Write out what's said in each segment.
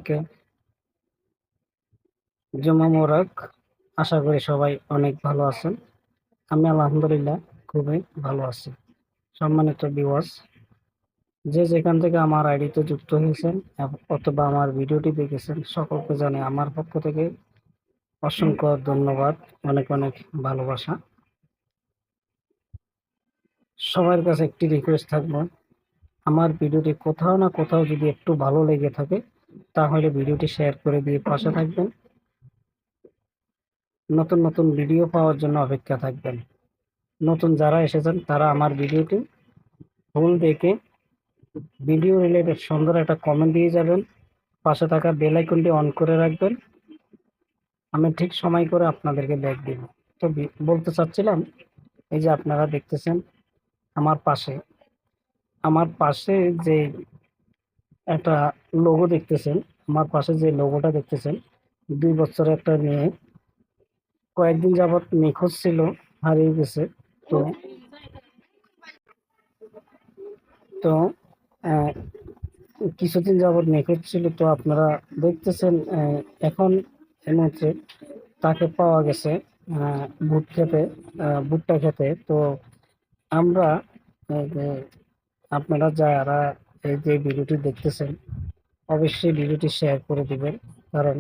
সবাইকে জুমা মোবারক। আশা করি সবাই অনেক ভালো আছেন। আমি আলহামদুলিল্লাহ খুবই ভালো আছি। সম্মানিত ভিউয়ার্স, যে যেখান থেকে আমার আইডিতে যুক্ত হয়েছেন অথবা আমার ভিডিওটি দেখেছেন, সকলকে জানাই আমার পক্ষ থেকে অসংখ্য ধন্যবাদ, অনেক অনেক ভালোবাসা। সবার কাছে একটি রিকোয়েস্ট থাকবে, আমার ভিডিওটি কোথাও না কোথাও যদি একটু ভালো লেগে থাকে তাহলে ভিডিওটি শেয়ার করে দিয়ে পাশে থাকবেন। নতুন নতুন ভিডিও পাওয়ার জন্য অপেক্ষা থাকবেন। নতুন যারা এসেছেন তারা আমার ভিডিওটি ফুল দেখে ভিডিও রিলেটেড সুন্দর একটা কমেন্ট দিয়ে যাবেন। পাশে থাকা বেল আইকনটি অন করে রাখবেন। আমি ঠিক সময় করে আপনাদেরকে ব্যাক দিব। তো বলতে চাচ্ছিলাম, এই যে আপনারা দেখতেছেন আমার পাশে যে একটা লোগো দেখতেছেন, আমার পাশে যে লোগোটা দেখতেছেন, 2 বছরের একটা মেয়ে কয়েকদিন যাবৎ নিখোঁজ ছিল, হারিয়ে গেছে। তো তো আহ, কিছুদিন যাবৎ নিখোঁজ ছিল। তো আপনারা দেখতেছেন এখন এই মুহূর্তে তাকে পাওয়া গেছে ভুট খেতে, ভুট্টা খেতে। তো আমরা যে আপনারা যারা এই যে ভিডিওটি দেখতেছেন অবশ্যই ভিডিওটি শেয়ার করে দিবেন, কারণ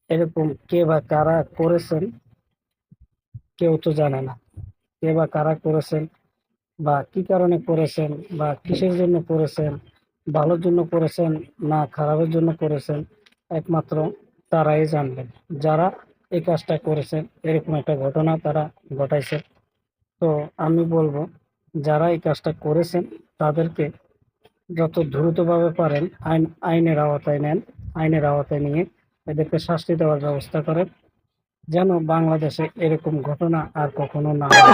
এরকম কে বা কারা করেছেন কেউ তো জানে না। কে বা কারা করেছেন বা কি কারণে করেছেন বা কিসের জন্য করেছেন, ভালোর জন্য করেছেন না খারাপের জন্য করেছেন, একমাত্র তারাই জানবেন। যারা এই কাজটা করেছেন, এরকম একটা ঘটনা তারা ঘটাইছে। তো আমি বলবো, যারা এই কাজটা করেছেন তাদেরকে যত দ্রুতভাবে পারেন আইনের আওতায় নেন। আইনের আওতায় নিয়ে এদেরকে শাস্তি দেওয়ার ব্যবস্থা করেন, যেন বাংলাদেশে এরকম ঘটনা আর কখনো না হয়।